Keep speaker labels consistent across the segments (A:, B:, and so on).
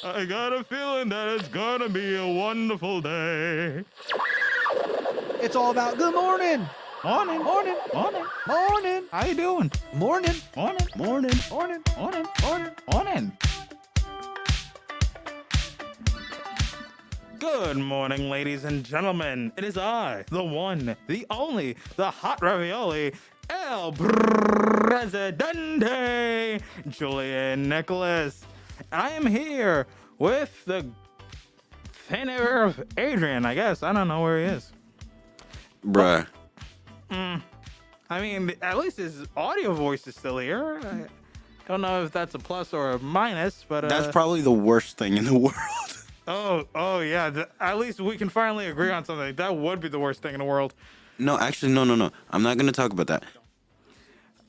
A: I got a feeling that it's gonna be a wonderful day.
B: It's all about good morning.
A: Morning.
B: Morning.
A: Morning.
B: Morning.
A: How you doing?
B: Morning.
A: Morning.
B: Morning. Morning.
A: Morning.
B: Morning.
A: Morning. Good morning, ladies and gentlemen. It is I, the one, the only, the hot ravioli, El Presidente, Julian Nicholas. And I am here with the thin air of Adrian, I guess. I don't know where he is.
C: Bruh.
A: I mean, at least his audio voice is still here. I don't know if that's a plus or a minus, but...
C: That's probably the worst thing in the world.
A: Oh, yeah. At least we can finally agree on something. That would be the worst thing in the world.
C: No, actually, no. I'm not going to talk about that.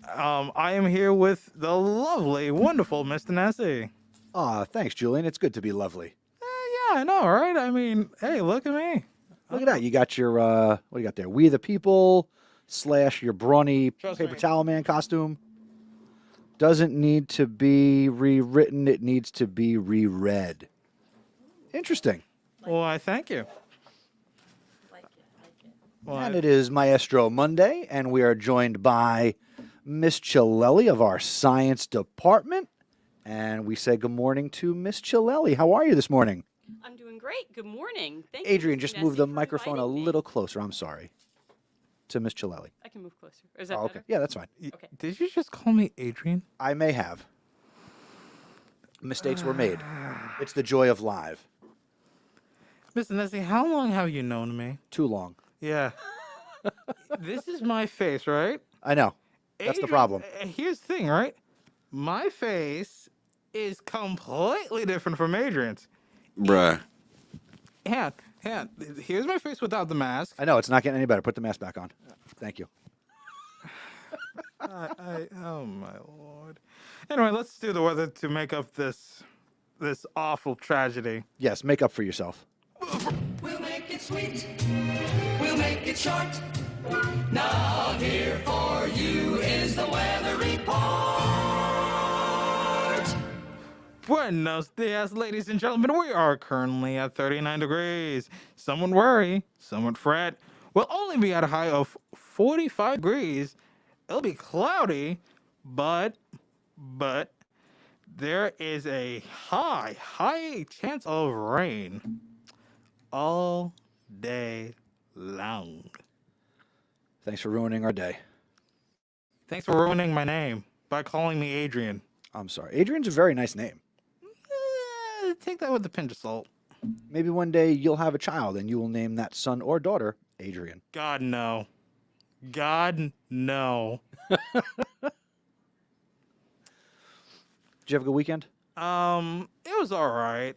A: I am here with the lovely, wonderful Mr. Nessie.
B: Aw, thanks, Julian. It's good to be lovely.
A: Yeah, I know, right? I mean, hey, look at me.
B: Look at that. You got your, what do you got there? We the People / your brawny
A: Trust
B: paper
A: me.
B: towel man costume. Doesn't need to be rewritten. It needs to be reread. Interesting.
A: Well, I thank you. Well,
B: And it is Maestro Monday, and we are joined by Miss Chilelli of our science department. And we say good morning to Miss Chilelli. How are you this morning?
D: I'm doing great. Good morning. Thank you,
B: Adrian,
D: Mr.
B: just move
D: Nessie,
B: the
D: for
B: microphone a
D: inviting me.
B: little closer. I'm sorry. To Miss Chilelli.
D: I can move closer. Is that
B: Oh, okay.
D: better?
B: Yeah, that's fine.
D: Okay.
A: Did you just call me Adrian?
B: I may have. Mistakes were made. It's the joy of live.
A: Mr. Nessie, how long have you known me?
B: Too long.
A: Yeah. This is my face, right?
B: I know. That's the
A: Adrian,
B: problem.
A: Here's the thing, right? My face is completely different from Adrian's.
C: Bruh.
A: Yeah. Here's my face without the mask.
B: I know. It's not getting any better. Put the mask back on. Thank you.
A: Oh my lord. Anyway, let's do the weather to make up this awful tragedy.
B: Yes, make up for yourself.
E: We'll make it sweet. We'll make it short. Now here for you is the weather report.
A: Buenos dias, ladies and gentlemen. We are currently at 39 degrees. Some would worry, some would fret. We'll only be at a high of 45 degrees. It'll be cloudy, but there is a high chance of rain all day long.
B: Thanks for ruining our day.
A: Thanks for ruining my name by calling me Adrian.
B: I'm sorry. Adrian's a very nice name.
A: Take that with a pinch of salt.
B: Maybe one day you'll have a child and you will name that son or daughter Adrian.
A: God, no. God, no.
B: Did you have a good weekend?
A: It was all right.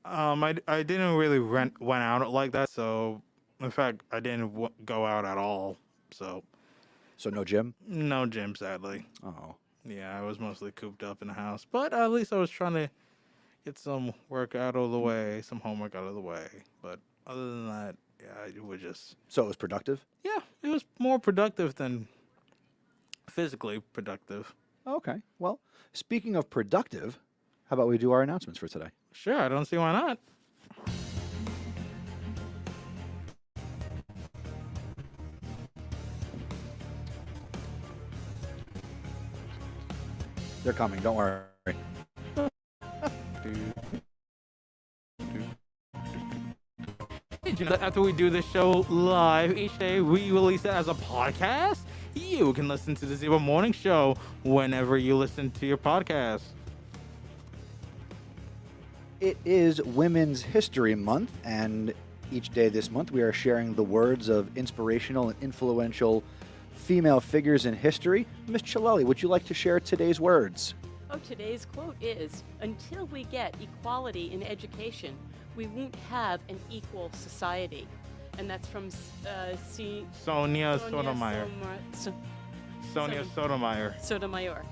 A: I didn't really went out like that, so in fact, I didn't go out at all. So
B: No gym?
A: no gym, sadly.
B: Oh.
A: Yeah, I was mostly cooped up in the house, but at least I was trying to get some work out of the way, some homework out of the way. But other than that, yeah, it was just
B: So it was productive?
A: yeah, it was more productive than physically productive.
B: Okay. Well, speaking of productive, how about we do our announcements for today?
A: Sure, I don't see why not.
B: They're coming. Don't worry.
A: Did you know that after we do this show live each day, we release it as a podcast? You can listen to the Zero Morning Show whenever you listen to your podcast.
B: It is Women's History Month, and each day this month we are sharing the words of inspirational and influential female figures in history. Miss Chilelli, would you like to share today's words?
D: Oh, today's quote is, until we get equality in education, we won't have an equal society. And that's from
A: Sonia Sotomayor. Sonia Sotomayor.
D: Sotomayor.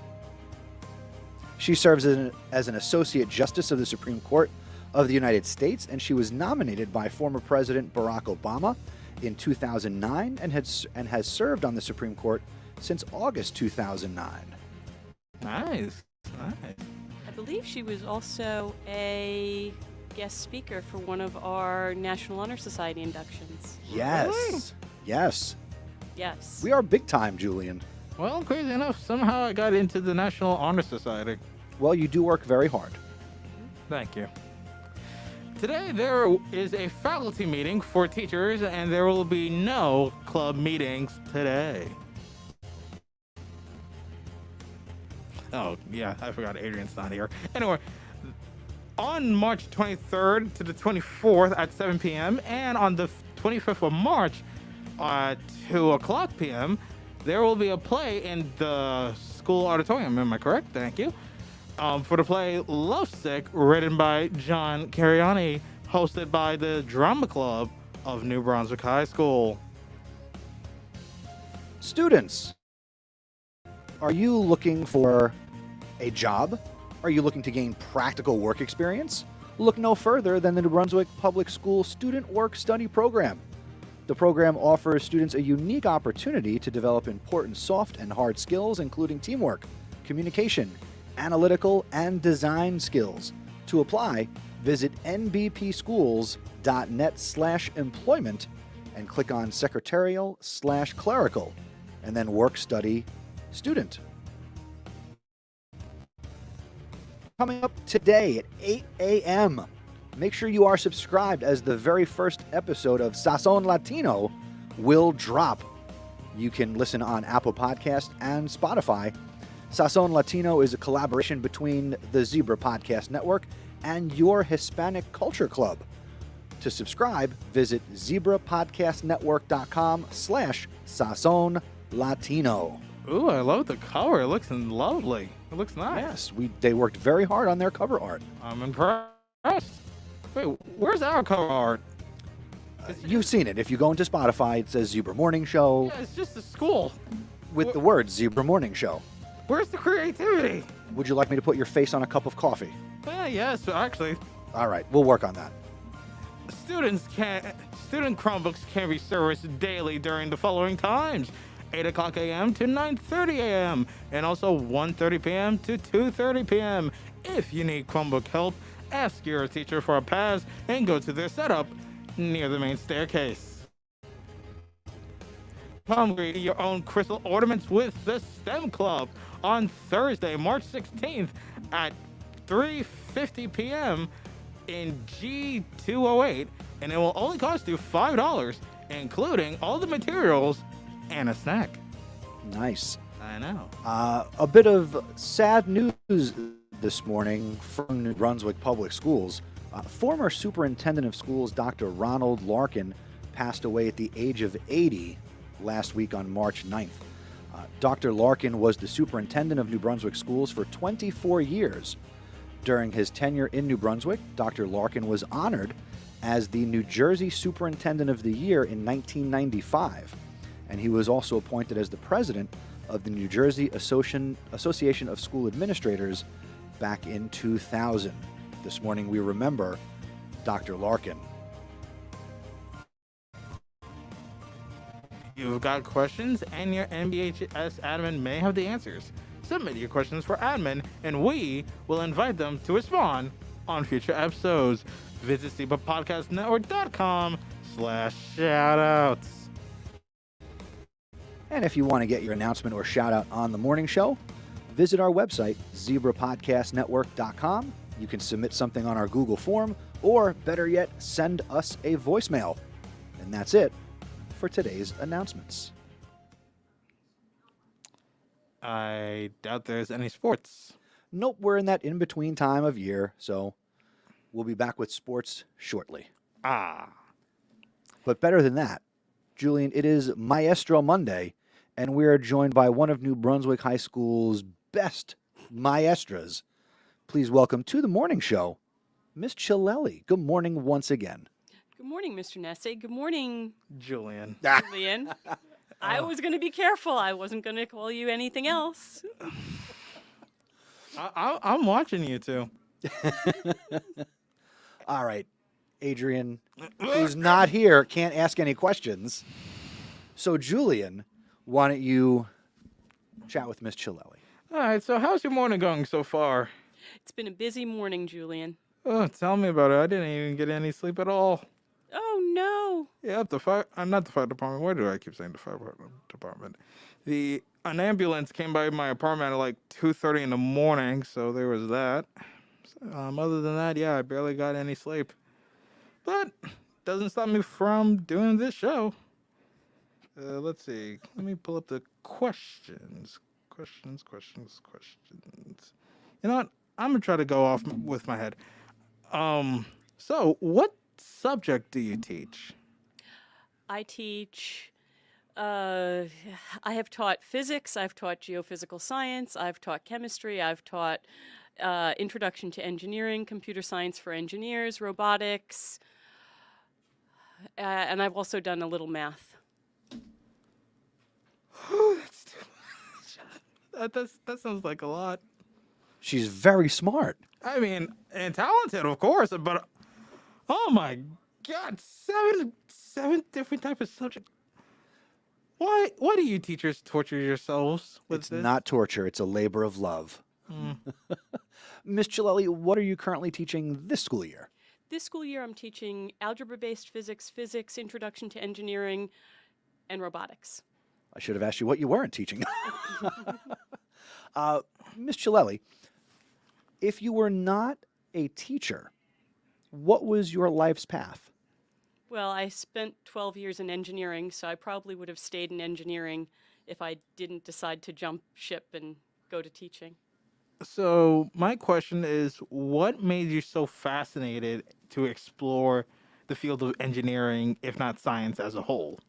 B: She serves as an Associate Justice of the Supreme Court of the United States, and she was nominated by former President Barack Obama in 2009 and has served on the Supreme Court since August 2009.
A: Nice.
D: I believe she was also a guest speaker for one of our National Honor Society inductions.
B: Yes.
A: Really?
B: Yes.
D: Yes.
B: We are big time, Julian.
A: Well, crazy enough, somehow I got into the National Honor Society.
B: Well, you do work very hard.
A: Thank you. Today there is a faculty meeting for teachers, and there will be no club meetings today. Oh, yeah, I forgot Adrian's not here. Anyway, on March 23rd to the 24th at 7 p.m. and on the 25th of March at 2 o'clock p.m., there will be a play in the school auditorium. Am I correct? Thank you. For the play Lovesick, written by John Cariani, hosted by the Drama Club of New Brunswick High School.
B: Students, are you looking for a job? Are you looking to gain practical work experience? Look no further than the New Brunswick Public School Student Work Study Program. The program offers students a unique opportunity to develop important soft and hard skills, including teamwork, communication, analytical, and design skills. To apply, visit nbpschools.net/employment and click on secretarial/clerical, and then work study student. Coming up today at 8 a.m., make sure you are subscribed as the very first episode of Sazon Latino will drop. You can listen on Apple Podcast and Spotify. Sazon Latino is a collaboration between the Zebra Podcast Network and your Hispanic Culture Club. To subscribe, visit zebrapodcastnetwork.com/Sazon Latino.
A: Ooh, I love the cover. It looks lovely. It looks nice.
B: Yes, they worked very hard on their cover art.
A: I'm impressed. Wait, where's our cover art?
B: You've seen it. If you go into Spotify, it says Zebra Morning Show
A: Yeah, it's just a school.
B: with the words Zebra Morning Show.
A: Where's the creativity?
B: Would you like me to put your face on a cup of coffee?
A: Yes, actually.
B: All right, we'll work on that.
A: Student Chromebooks can be serviced daily during the following times: 8 o'clock a.m. to 9:30 a.m. and also 1:30 p.m. to 2:30 p.m. If you need Chromebook help, ask your teacher for a pass and go to their setup near the main staircase. Come create your own crystal ornaments with the STEM Club on Thursday, March 16th at 3:50 p.m. in G208, and it will only cost you $5, including all the materials and a snack.
B: Nice.
A: I know.
B: A bit of sad news this morning from New Brunswick Public Schools. Former Superintendent of Schools Dr. Ronald Larkin passed away at the age of 80 last week on March 9th. Dr. Larkin was the superintendent of New Brunswick schools for 24 years. During his tenure in New Brunswick, Dr. Larkin was honored as the New Jersey Superintendent of the Year in 1995, and he was also appointed as the president of the New Jersey Association of School Administrators back in 2000. This morning we remember Dr. Larkin.
A: You've got questions, and your NBHS admin may have the answers. Submit your questions for admin, and we will invite them to respond on future episodes. Visit zebrapodcastnetwork.com/shoutouts.
B: And if you want to get your announcement or shout out on the morning show, visit our website, zebrapodcastnetwork.com. You can submit something on our Google form, or better yet, send us a voicemail. And that's it for today's announcements.
A: I doubt there's any sports.
B: Nope, we're in that in-between time of year, so we'll be back with sports shortly. But better than that, Julian, it is Maestro Monday, and we are joined by one of New Brunswick High School's best maestras. Please welcome to the morning show, Miss Chilelli. Good morning once again.
D: Good morning, Mr. Nesse. Good morning,
A: Julian.
D: Julian. I was going to be careful. I wasn't going to call you anything else.
A: I'm watching you two.
B: All right, Adrian, who's not here, can't ask any questions. So, Julian, why don't you chat with Miss Chilelli?
A: All right, so how's your morning going so far?
D: It's been a busy morning, Julian.
A: Oh, tell me about it. I didn't even get any sleep at all.
D: Oh, no.
A: Yep, the fire. Not the fire department. Why do I keep saying the fire department? An ambulance came by my apartment at like 2:30 in the morning, so there was that. Other than that, yeah, I barely got any sleep. But doesn't stop me from doing this show. Let's see. Let me pull up the questions. Questions. You know what? I'm gonna try to go off with my head. So what subject do you teach?
D: I teach. I have taught physics, I've taught geophysical science, I've taught chemistry, I've taught introduction to engineering, computer science for engineers, robotics, and I've also done a little math.
A: That's too much. That sounds like a lot.
B: She's very smart.
A: I mean, and talented, of course, but oh my God, seven different types of subjects. Why do you teachers torture yourselves with
B: It's
A: this?
B: not torture, it's a labor of love. Miss Chilelli, what are you currently teaching this school year?
D: This school year, I'm teaching algebra-based physics, introduction to engineering, and robotics.
B: I should have asked you what you weren't teaching. Miss Chilelli, if you were not a teacher, what was your life's path?
D: Well, I spent 12 years in engineering, so I probably would have stayed in engineering if I didn't decide to jump ship and go to teaching.
A: So my question is, what made you so fascinated to explore the field of engineering, if not science as a whole?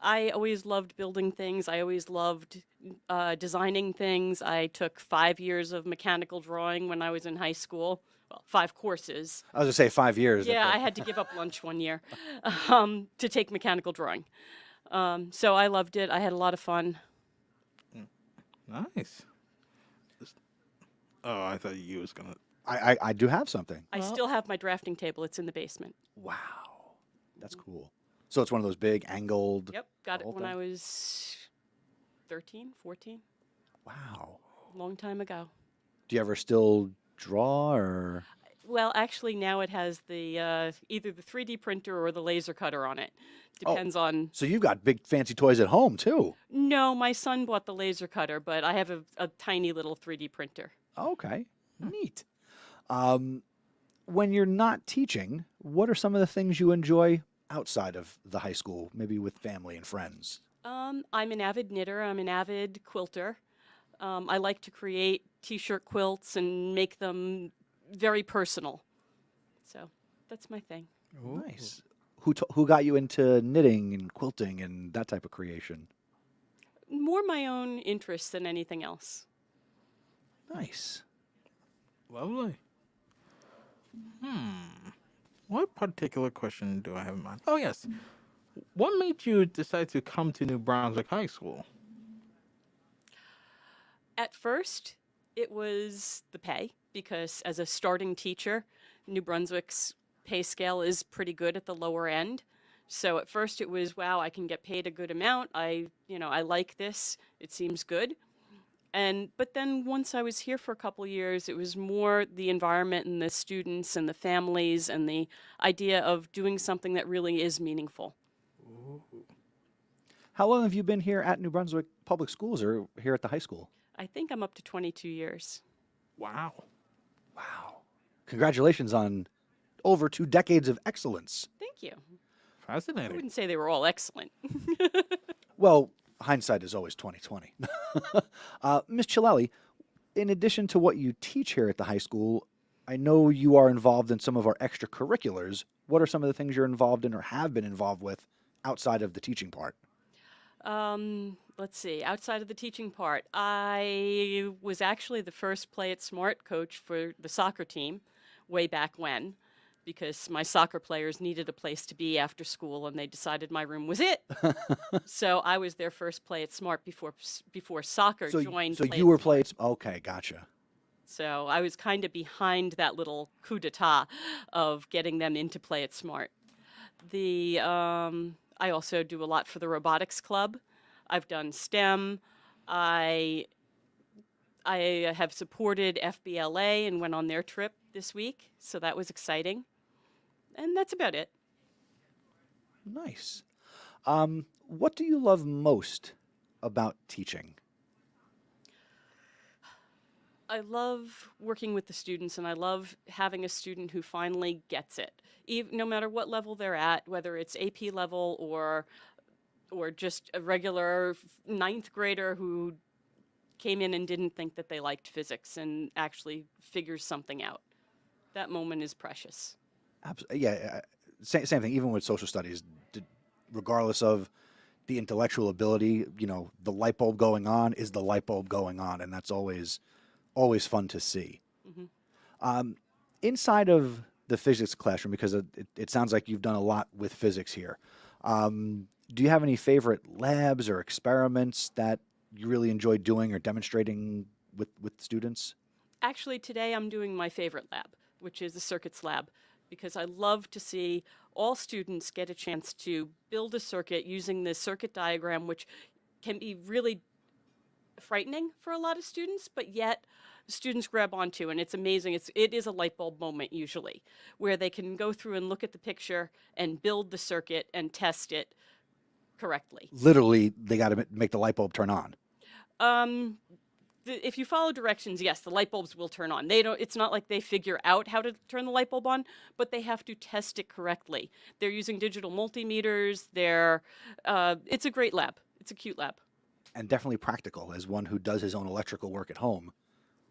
D: I always loved building things. I always loved designing things. I took 5 years of mechanical drawing when I was in high school. Well, 5 courses.
B: I was going to say 5 years.
D: Yeah, I had to give up lunch one year to take mechanical drawing. So I loved it. I had a lot of fun.
A: Nice. Oh, I thought you was gonna.
B: I do have something.
D: I still have my drafting table. It's in the basement.
B: Wow. That's cool. So it's one of those big angled.
D: Yep, got it
B: whole
D: when
B: thing?
D: I was 13, 14,
B: Wow.
D: long time ago.
B: Do you ever still draw or?
D: Well, actually, now it has the either the 3D printer or the laser cutter on it. Depends on.
B: So you've got big fancy toys at home too.
D: No, my son bought the laser cutter, but I have a tiny little 3D printer.
B: Okay. Neat. When you're not teaching, what are some of the things you enjoy outside of the high school, maybe with family and friends?
D: I'm an avid knitter. I'm an avid quilter. I like to create T-shirt quilts and make them very personal. So that's my thing.
B: Nice. Who got you into knitting and quilting and that type of creation?
D: More my own interests than anything else.
B: Nice.
A: Lovely. What particular question do I have in mind? Oh, yes. What made you decide to come to New Brunswick High School?
D: At first, it was the pay, because as a starting teacher, New Brunswick's pay scale is pretty good at the lower end. So at first it was, wow, I can get paid a good amount. I like this. It seems good. But then once I was here for a couple years, it was more the environment and the students and the families and the idea of doing something that really is meaningful.
B: How long have you been here at New Brunswick Public Schools or here at the high school?
D: I think I'm up to 22 years.
A: Wow.
B: Wow. Congratulations on over 2 decades of excellence.
D: Thank you. I
A: Fascinating.
D: wouldn't say they were all excellent.
B: Well, hindsight is always 20/20. Ms. Chilelli, in addition to what you teach here at the high school, I know you are involved in some of our extracurriculars. What are some of the things you're involved in or have been involved with outside of the teaching part?
D: Let's see, outside of the teaching part, I was actually the first Play It Smart coach for the soccer team way back when, because my soccer players needed a place to be after school and they decided my room was it. So I was their first Play It Smart before soccer joined.
B: So
D: Play
B: you
D: It
B: were
D: Smart.
B: played. Okay, gotcha.
D: So I was kind of behind that little coup d'etat of getting them into Play It Smart. I also do a lot for the robotics club. I've done STEM. I I have supported FBLA and went on their trip this week, so that was exciting. And that's about it.
B: Nice. What do you love most about teaching?
D: I love working with the students, and I love having a student who finally gets it. No matter what level they're at, whether it's AP level or just a regular ninth grader who came in and didn't think that they liked physics and actually figures something out. That moment is precious.
B: Yeah, same thing. Even with social studies, regardless of the intellectual ability, the light bulb going on is the light bulb going on, and that's always fun to see.
D: Mm-hmm.
B: Inside of the physics classroom, because it sounds like you've done a lot with physics here. Do you have any favorite labs or experiments that you really enjoy doing or demonstrating with students?
D: Actually, today I'm doing my favorite lab, which is the circuits lab, because I love to see all students get a chance to build a circuit using the circuit diagram, which can be really frightening for a lot of students, but yet students grab onto, and it's amazing. It is a light bulb moment usually, where they can go through and look at the picture and build the circuit and test it correctly.
B: Literally, they got to make the light bulb turn on.
D: If you follow directions, yes, the light bulbs will turn on. It's not like they figure out how to turn the light bulb on, but they have to test it correctly. They're using digital multimeters. It's a great lab. It's a cute lab.
B: And definitely practical. As one who does his own electrical work at home,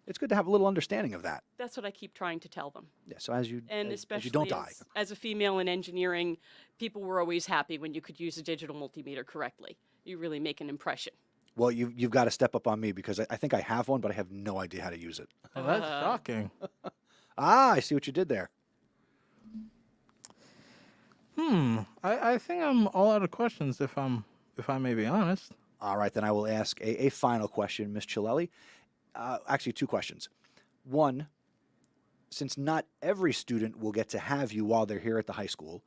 B: it's good to have a little understanding of that.
D: That's what I keep trying to tell them.
B: Yeah. So as you
D: Especially
B: don't die.
D: As a female in engineering, people were always happy when you could use a digital multimeter correctly. You really make an impression.
B: Well, you've got to step up on me because I think I have one, but I have no idea how to use it.
A: Oh, that's shocking.
B: I see what you did there.
A: I think I'm all out of questions if I may be honest.
B: All right, then I will ask a final question, Ms. Chilelli. Actually, two questions. One, since not every student will get to have you while they're here at the high school,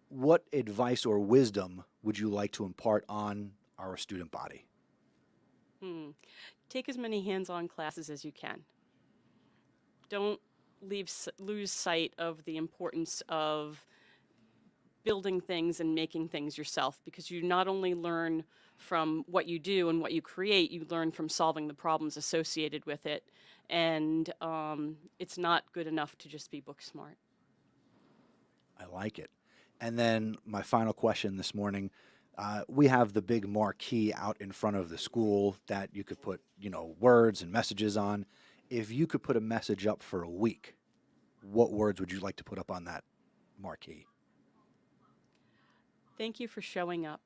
B: what advice or wisdom would you like to impart on our student body?
D: Take as many hands-on classes as you can. Don't lose sight of the importance of building things and making things yourself, because you not only learn from what you do and what you create, you learn from solving the problems associated with it. And it's not good enough to just be book smart.
B: I like it. And then my final question this morning, we have the big marquee out in front of the school that you could put, words and messages on. If you could put a message up for a week, what words would you like to put up on that marquee?
D: Thank you for showing up.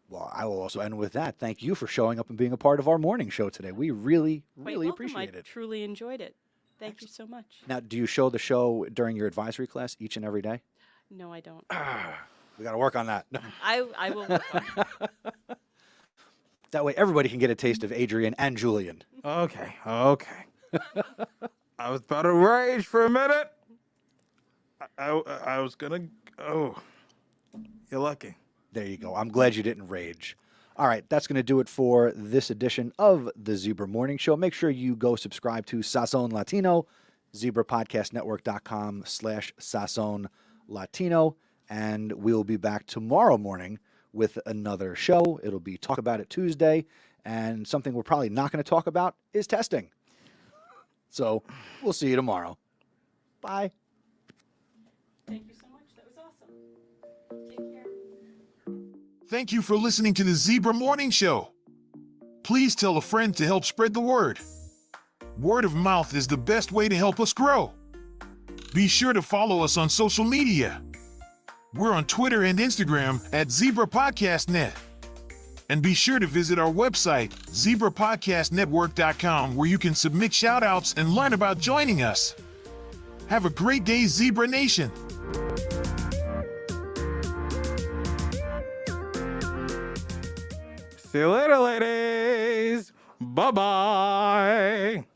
B: Well, I will also end with that. Thank you for showing up and being a part of our morning show today. We really,
D: Quite
B: really
D: welcome.
B: appreciate
D: I
B: it.
D: truly enjoyed it. Thank you so much.
B: Now, do you show the show during your advisory class each and every day?
D: No, I don't.
B: We got to work on that.
D: I will work on it.
B: That way everybody can get a taste of Adrian and Julian.
A: Okay. I was about to rage for a minute. I was gonna. Oh, you're lucky.
B: There you go. I'm glad you didn't rage. All right, that's going to do it for this edition of the Zebra Morning Show. Make sure you go subscribe to Sazon Latino, zebrapodcastnetwork.com/Sazon Latino, and we'll be back tomorrow morning with another show. It'll be Talk About It Tuesday, and something we're probably not going to talk about is testing. So we'll see you tomorrow. Bye.
D: Thank you so much. That was awesome. Take care.
F: Thank you for listening to the Zebra Morning Show. Please tell a friend to help spread the word. Word of mouth is the best way to help us grow. Be sure to follow us on social media. We're on Twitter and Instagram at Zebra Podcast Net. And be sure to visit our website, zebrapodcastnetwork.com, where you can submit shout-outs and learn about joining us. Have a great day, Zebra Nation.
A: See you later, ladies. Bye-bye.